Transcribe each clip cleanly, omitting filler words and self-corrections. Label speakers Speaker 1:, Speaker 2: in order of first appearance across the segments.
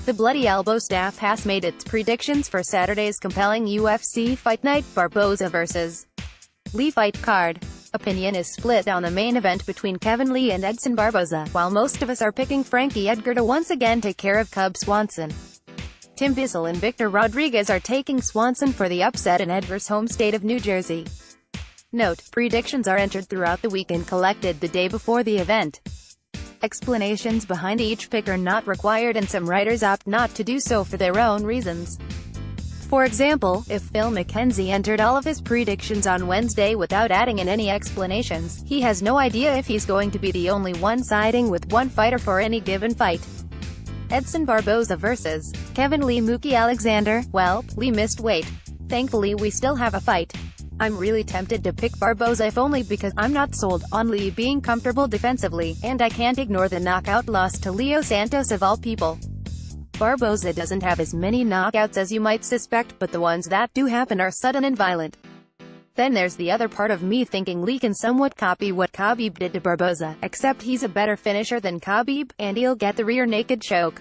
Speaker 1: The Bloody Elbow staff has made its predictions for Saturday's compelling UFC Fight Night Barboza vs. Lee fight card. Opinion is split on the main event between Kevin Lee and Edson Barboza, while most of us are picking Frankie Edgar to once again take care of Cub Swanson. Bissell and Victor Rodriguez are taking Swanson for the upset in Edgar's home state of New Jersey. Note: predictions are entered throughout the week and collected the day before the event. Explanations behind each pick are not required, and some writers opt not to do so for their own reasons. For example, if Phil McKenzie entered all of his predictions on Wednesday without adding in any explanations, he has no idea if he's going to be the only one siding with one fighter for any given fight. Edson Barboza vs. Kevin Lee. Mookie Alexander. Well, Lee missed weight. Thankfully we still have a fight. I'm really tempted to pick Barboza, if only because I'm not sold on Lee being comfortable defensively, and I can't ignore the knockout loss to Leo Santos of all people. Barboza doesn't have as many knockouts as you might suspect, but the ones that do happen are sudden and violent. Then there's the other part of me thinking Lee can somewhat copy what Khabib did to Barboza, except he's a better finisher than Khabib, and he'll get the rear naked choke.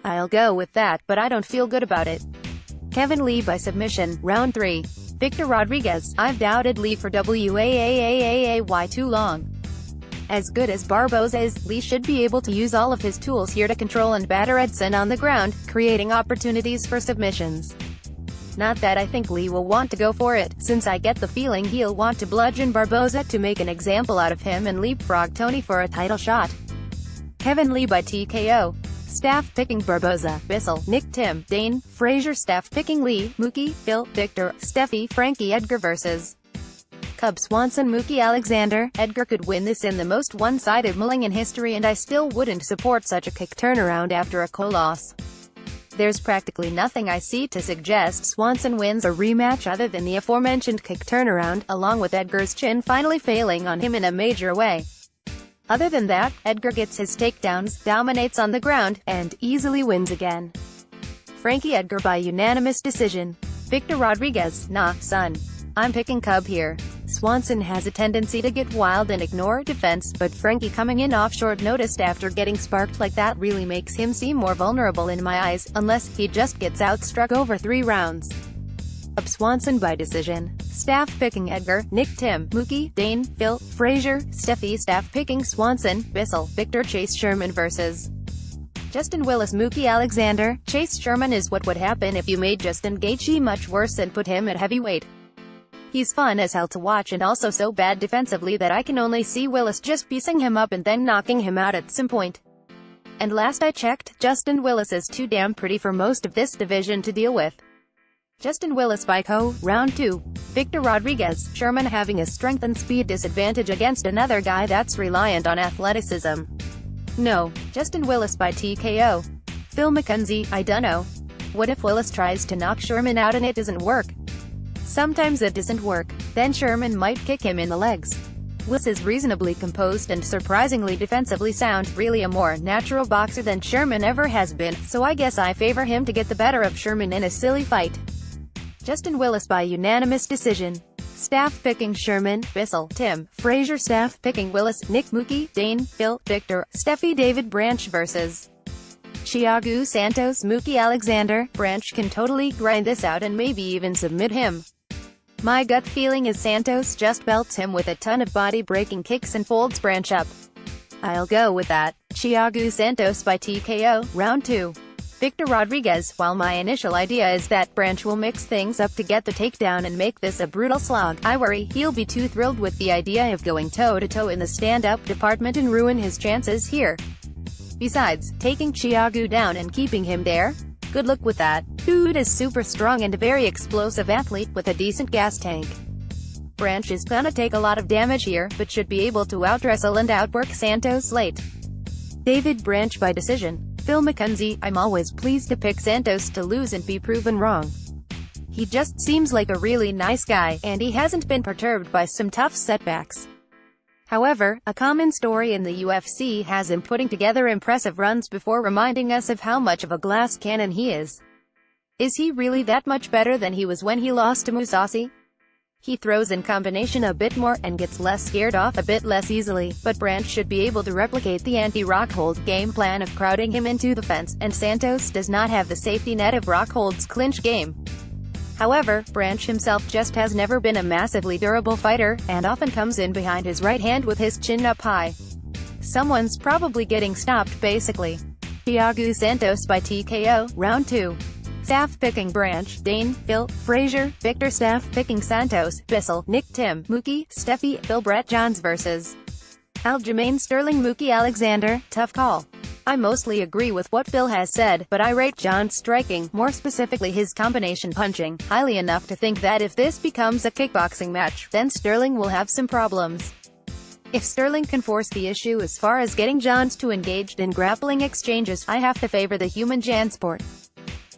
Speaker 1: I'll go with that, but I don't feel good about it. Kevin Lee by submission, round 3. Victor Rodriguez. I've doubted Lee for way too long. As good as Barboza is, Lee should be able to use all of his tools here to control and batter Edson on the ground, creating opportunities for submissions. Not that I think Lee will want to go for it, since I get the feeling he'll want to bludgeon Barboza to make an example out of him and leapfrog Tony for a title shot. Kevin Lee by TKO. Staff picking Barboza, Bissell, Nick, Tim, Dane, Frazier. Staff picking Lee, Mookie, Phil, Victor, Steffi, Frankie Edgar vs. Cub Swanson. Mookie Alexander. Edgar could win this in the most one-sided mulling in history, and I still wouldn't support such a quick turnaround after a loss. There's practically nothing I see to suggest Swanson wins a rematch other than the aforementioned quick turnaround, along with Edgar's chin finally failing on him in a major way. Other than that, Edgar gets his takedowns, dominates on the ground, and easily wins again. Frankie Edgar by unanimous decision. Victor Rodriguez. Nah, son. I'm picking Cub here. Swanson has a tendency to get wild and ignore defense, but Frankie coming in off short notice after getting sparked like that really makes him seem more vulnerable in my eyes, unless he just gets outstruck over 3 rounds. Cub Swanson by decision. Staff picking Edgar, Nick, Tim, Mookie, Dane, Phil, Frazier, Steffi. Staff picking Swanson, Bissell, Victor. Chase Sherman vs. Justin Willis. Mookie Alexander. Chase Sherman is what would happen if you made Justin Gaethje much worse and put him at heavyweight. He's fun as hell to watch, and also so bad defensively that I can only see Willis just piecing him up and then knocking him out at some point. And last I checked, Justin Willis is too damn pretty for most of this division to deal with. Justin Willis by KO, round 2. Victor Rodriguez. Sherman having a strength and speed disadvantage against another guy that's reliant on athleticism. No. Justin Willis by TKO. Phil McKenzie. I dunno. What if Willis tries to knock Sherman out and it doesn't work? Sometimes it doesn't work. Then Sherman might kick him in the legs. Willis is reasonably composed and surprisingly defensively sound, really a more natural boxer than Sherman ever has been, so I guess I favor him to get the better of Sherman in a silly fight. Justin Willis by unanimous decision. Staff picking Sherman, Bissell, Tim, Frazier. Staff picking Willis, Nick, Mookie, Dane, Phil, Victor, Steffi. David Branch vs. Thiago Santos. Mookie Alexander. Branch can totally grind this out and maybe even submit him. My gut feeling is Santos just belts him with a ton of body-breaking kicks and folds Branch up. I'll go with that. Thiago Santos by TKO, round 2. Victor Rodriguez. While my initial idea is that Branch will mix things up to get the takedown and make this a brutal slog, I worry he'll be too thrilled with the idea of going toe-to-toe in the stand-up department and ruin his chances here. Besides, taking Thiago down and keeping him there? Good luck with that. Dude is super strong and a very explosive athlete with a decent gas tank. Branch is gonna take a lot of damage here, but should be able to out-wrestle and outwork Santos late. David Branch by decision. Phil McKenzie. I'm always pleased to pick Santos to lose and be proven wrong. He just seems like a really nice guy, and he hasn't been perturbed by some tough setbacks. However, a common story in the UFC has him putting together impressive runs before reminding us of how much of a glass cannon he is. Is he really that much better than he was when he lost to Mousasi? He throws in combination a bit more, and gets less scared off a bit less easily, but Branch should be able to replicate the anti-Rockhold game plan of crowding him into the fence, and Santos does not have the safety net of Rockhold's clinch game. However, Branch himself just has never been a massively durable fighter, and often comes in behind his right hand with his chin up high. Someone's probably getting stopped basically. Thiago Santos by TKO, Round 2. Staff picking Branch, Dane, Phil, Frazier, Victor. Staff picking Santos, Bissell, Nick, Tim, Mookie, Steffi, Phil. Brett Johns vs. Aljamain Sterling. Mookie Alexander, tough call. I mostly agree with what Phil has said, but I rate John's striking, more specifically his combination punching, highly enough to think that if this becomes a kickboxing match, then Sterling will have some problems. If Sterling can force the issue as far as getting Johns to engage in grappling exchanges, I have to favor the human Jansport.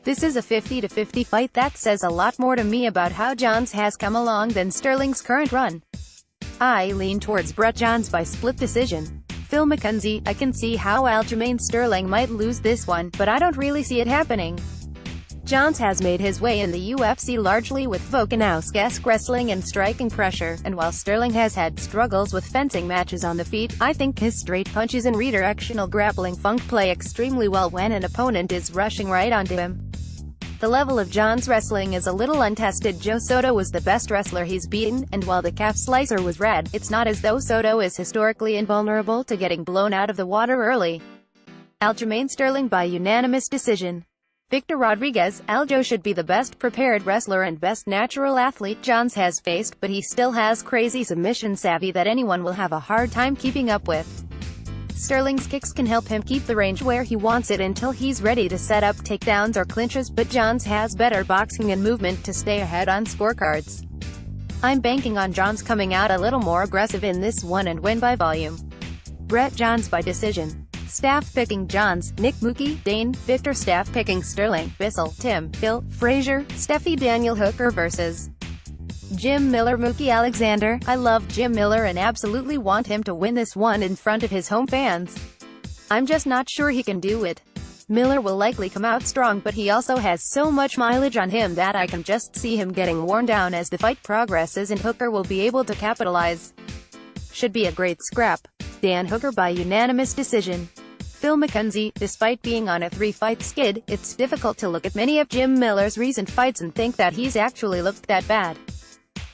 Speaker 1: This is a 50-50 fight. That says a lot more to me about how Johns has come along than Sterling's current run. I lean towards Brett Johns by split decision. Phil McKenzie, I can see how Aljamain Sterling might lose this one, but I don't really see it happening. Johns has made his way in the UFC largely with Volkanovski-esque wrestling and striking pressure, and while Sterling has had struggles with fencing matches on the feet, I think his straight punches and redirectional grappling funk play extremely well when an opponent is rushing right onto him. The level of Johns' wrestling is a little untested. Joe Soto was the best wrestler he's beaten, and while the calf slicer was red, it's not as though Soto is historically invulnerable to getting blown out of the water early. Aljamain Sterling by unanimous decision. Victor Rodriguez. Aljo should be the best prepared wrestler and best natural athlete Johns has faced, but he still has crazy submission savvy that anyone will have a hard time keeping up with. Sterling's kicks can help him keep the range where he wants it until he's ready to set up takedowns or clinches, but Johns has better boxing and movement to stay ahead on scorecards. I'm banking on Johns coming out a little more aggressive in this one and win by volume. Brett Johns by decision. Staff picking Johns, Nick, Mookie, Dane, Victor. Staff picking Sterling, Bissell, Tim, Phil, Frazier, Steffi. Daniel Hooker vs. Jim Miller. Mookie Alexander. I love Jim Miller and absolutely want him to win this one in front of his home fans. I'm just not sure he can do it. Miller will likely come out strong, but he also has so much mileage on him that I can just see him getting worn down as the fight progresses, and Hooker will be able to capitalize. Should be a great scrap. Dan Hooker by unanimous decision. Phil McKenzie. Despite being on a 3-fight skid, it's difficult to look at many of Jim Miller's recent fights and think that he's actually looked that bad.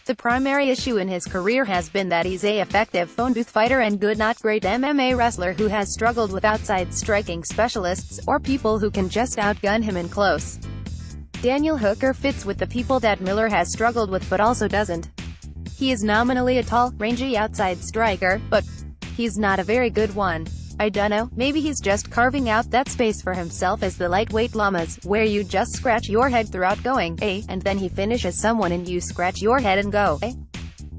Speaker 1: The primary issue in his career has been that he's a effective phone booth fighter and good not great MMA wrestler who has struggled with outside striking specialists, or people who can just outgun him in close. Daniel Hooker fits with the people that Miller has struggled with but also doesn't. He is nominally a tall, rangy outside striker, but he's not a very good one. I dunno, maybe he's just carving out that space for himself as the lightweight llamas, where you just scratch your head throughout going, and then he finishes someone and you scratch your head and go,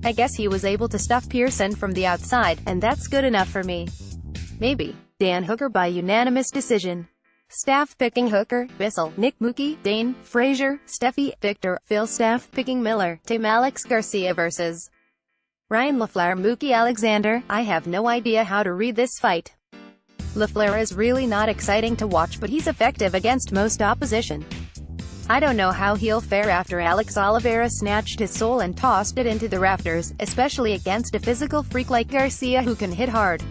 Speaker 1: I guess he was able to stuff Pearson from the outside, and that's good enough for me. Maybe. Dan Hooker by unanimous decision. Staff picking Hooker, Bissell, Nick, Mookie, Dane, Frazier, Steffi, Victor, Phil. Staff picking Miller, Tim. Alex Garcia vs. Ryan LaFleur. Mookie Alexander. I have no idea how to read this fight. LaFleur is really not exciting to watch, but he's effective against most opposition. I don't know how he'll fare after Alex Oliveira snatched his soul and tossed it into the rafters, especially against a physical freak like Garcia who can hit hard.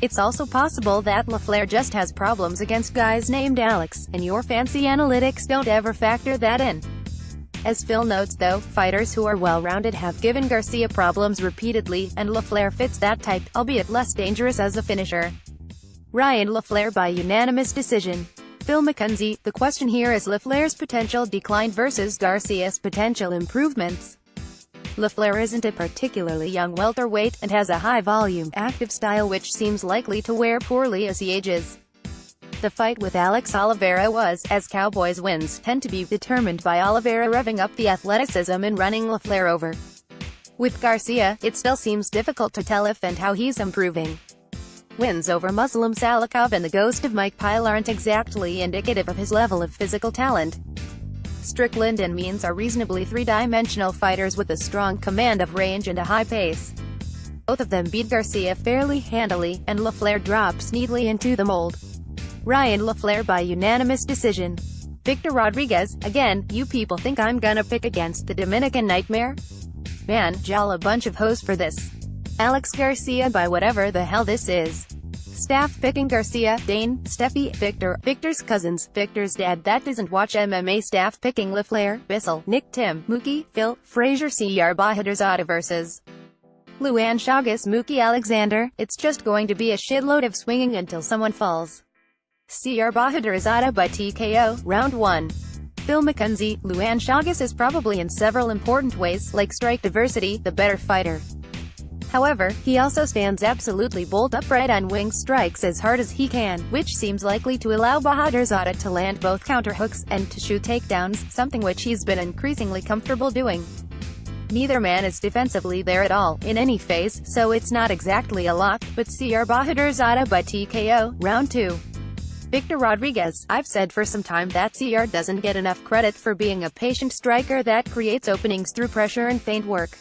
Speaker 1: It's also possible that LaFleur just has problems against guys named Alex, and your fancy analytics don't ever factor that in. As Phil notes though, fighters who are well-rounded have given Garcia problems repeatedly, and LaFleur fits that type, albeit less dangerous as a finisher. Ryan LaFleur by unanimous decision. Phil McKenzie. The question here is LaFleur's potential decline versus Garcia's potential improvements. LaFleur isn't a particularly young welterweight, and has a high-volume, active style which seems likely to wear poorly as he ages. The fight with Alex Oliveira was, as Cowboys wins tend to be determined by Oliveira revving up the athleticism and running LaFleur over. With Garcia, it still seems difficult to tell if and how he's improving. Wins over Muslim Salikov and the ghost of Mike Pyle aren't exactly indicative of his level of physical talent. Strickland and Means are reasonably three-dimensional fighters with a strong command of range and a high pace. Both of them beat Garcia fairly handily, and LaFleur drops neatly into the mold. Ryan LaFleur by unanimous decision. Victor Rodriguez. Again, you people think I'm gonna pick against the Dominican Nightmare? Man, y'all a bunch of hoes for this. Alex Garcia by whatever the hell this is. Staff picking Garcia, Dane, Steffi, Victor, Victor's cousins, Victor's dad that doesn't watch MMA. Staff picking LaFlair, Bissell, Nick, Tim, Mookie, Phil, Frazier. CR Bahadurzada versus Luann Chagas, Mookie Alexander. It's just going to be a shitload of swinging until someone falls. CR Bahadurzada by TKO, round 1. Phil McKenzie, Luann Chagas is probably in several important ways, like strike diversity, the better fighter. However, he also stands absolutely bolt upright and wings strikes as hard as he can, which seems likely to allow Bahadurzada to land both counterhooks, and to shoot takedowns, something which he's been increasingly comfortable doing. Neither man is defensively there at all, in any phase, so it's not exactly a lock, but CR Bahadurzada by TKO, round 2. Victor Rodriguez. I've said for some time that CR doesn't get enough credit for being a patient striker that creates openings through pressure and feint work.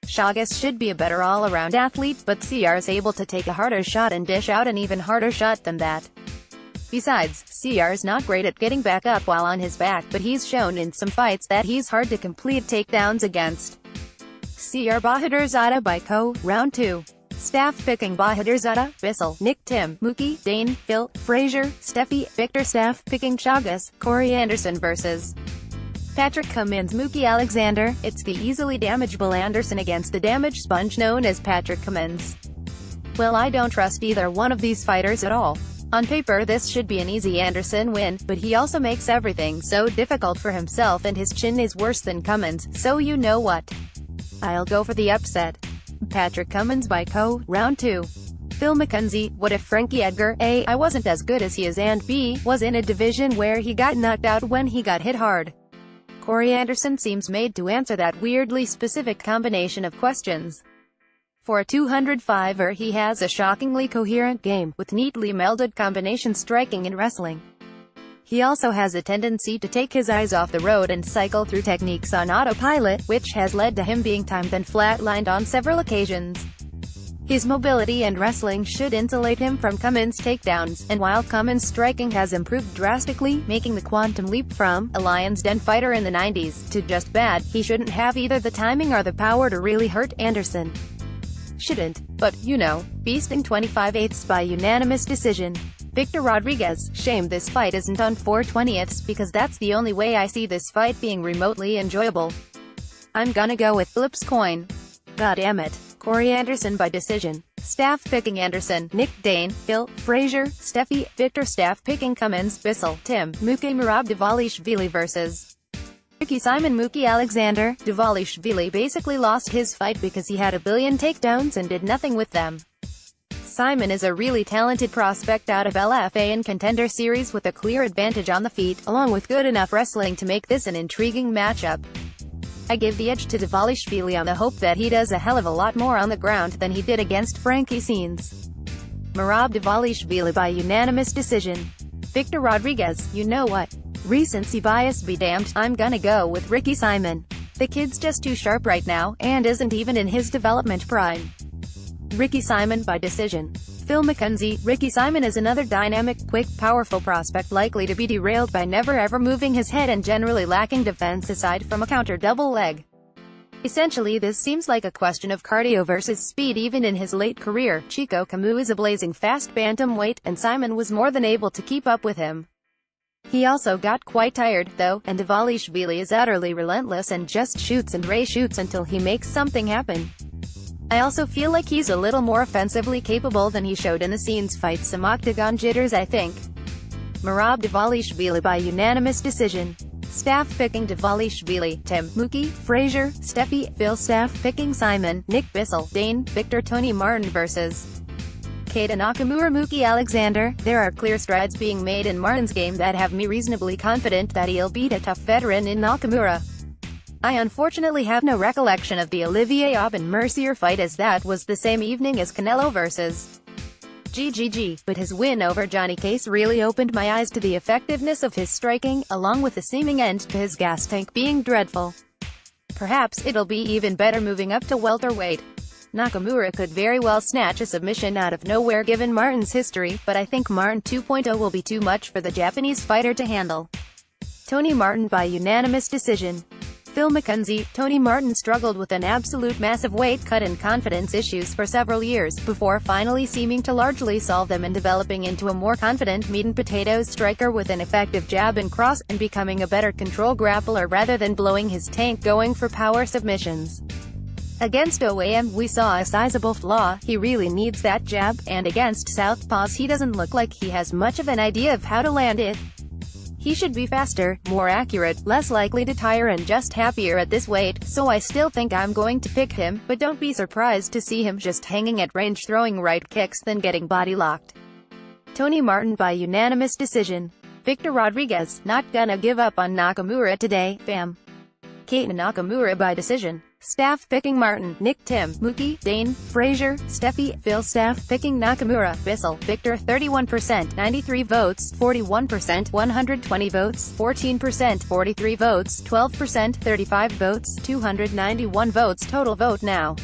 Speaker 1: Chagas should be a better all-around athlete, but CR is able to take a harder shot and dish out an even harder shot than that. Besides, CR is not great at getting back up while on his back, but he's shown in some fights that he's hard to complete takedowns against. CR Bahadurzada by KO, round 2. Staff picking Bahadurzada, Bissell, Nick, Tim, Mookie, Dane, Phil, Frazier, Steffi, Victor. Staff picking Chagas, Corey Anderson versus Patrick Cummins, Mookie Alexander. It's the easily damageable Anderson against the damage sponge known as Patrick Cummins. Well, I don't trust either one of these fighters at all. On paper this should be an easy Anderson win, but he also makes everything so difficult for himself and his chin is worse than Cummins, so you know what? I'll go for the upset. Patrick Cummins by KO, round 2. Phil McKenzie. What if Frankie Edgar, A, I wasn't as good as he is, and B, was in a division where he got knocked out when he got hit hard? Corey Anderson seems made to answer that weirdly specific combination of questions. For a 205er he has a shockingly coherent game, with neatly melded combination striking and wrestling. He also has a tendency to take his eyes off the road and cycle through techniques on autopilot, which has led to him being timed and flatlined on several occasions. His mobility and wrestling should insulate him from Cummins' takedowns, and while Cummins' striking has improved drastically, making the quantum leap from a Lion's Den fighter in the 90s to just bad, he shouldn't have either the timing or the power to really hurt Anderson. Shouldn't, but, you know, beasting 25/8 by unanimous decision. Victor Rodriguez. Shame this fight isn't on 4/20ths, because that's the only way I see this fight being remotely enjoyable. I'm gonna go with Philip's coin. God damn it. Corey Anderson by decision. Staff picking Anderson, Nick, Dane, Phil, Frazier, Steffi, Victor. Staff picking Cummins, Bissell, Tim, Mookie Merab Dvalishvili versus Ricky Simon, Mookie Alexander. Dvalishvili basically lost his fight because he had a billion takedowns and did nothing with them. Simon is a really talented prospect out of LFA and Contender Series with a clear advantage on the feet, along with good enough wrestling to make this an intriguing matchup. I give the edge to Dvalishvili on the hope that he does a hell of a lot more on the ground than he did against Frankie Scenes. Merab Dvalishvili by unanimous decision. Victor Rodriguez. You know what? Recency bias be damned, I'm gonna go with Ricky Simon. The kid's just too sharp right now, and isn't even in his development prime. Ricky Simon by decision. Phil McKenzie. Ricky Simon is another dynamic, quick, powerful prospect likely to be derailed by never ever moving his head and generally lacking defense aside from a counter double leg. Essentially this seems like a question of cardio versus speed. Even in his late career, Chico Camus is a blazing fast bantamweight, and Simon was more than able to keep up with him. He also got quite tired, though, and Dvalishvili is utterly relentless and just shoots and reshoots until he makes something happen. I also feel like he's a little more offensively capable than he showed in the Scenes fight. Some octagon jitters, I think. Merab Dvalishvili by unanimous decision. Staff picking Dvalishvili, Tim, Mookie, Frazier, Steffi, Phil. Staff picking Simon, Nick, Bissell, Dane, Victor. Tony Martin versus Keita Nakamura, Mookie Alexander. There are clear strides being made in Martin's game that have me reasonably confident that he'll beat a tough veteran in Nakamura. I unfortunately have no recollection of the Olivier Aubin-Mercier fight, as that was the same evening as Canelo vs. GGG, but his win over Johnny Case really opened my eyes to the effectiveness of his striking, along with the seeming end to his gas tank being dreadful. Perhaps it'll be even better moving up to welterweight. Nakamura could very well snatch a submission out of nowhere given Martin's history, but I think Martin 2.0 will be too much for the Japanese fighter to handle. Tony Martin by unanimous decision. Phil McKenzie, Tony Martin struggled with an absolute massive weight cut and confidence issues for several years, before finally seeming to largely solve them and developing into a more confident meat-and-potatoes striker with an effective jab and cross, and becoming a better control grappler rather than blowing his tank going for power submissions. Against OAM, we saw a sizable flaw: he really needs that jab, and against southpaws he doesn't look like he has much of an idea of how to land it. He should be faster, more accurate, less likely to tire and just happier at this weight, so I still think I'm going to pick him, but don't be surprised to see him just hanging at range throwing right kicks then getting body locked. Tony Martin by unanimous decision. Victor Rodriguez, not gonna give up on Nakamura today, fam. Kate Nakamura by decision. Staff picking Martin, Nick, Tim, Mookie, Dane, Frazier, Steffi, Phil. Staff picking Nakamura, Bissell, Victor 31%, 93 votes, 41%, 120 votes, 14%, 43 votes, 12%, 35 votes, 291 votes. Total vote now.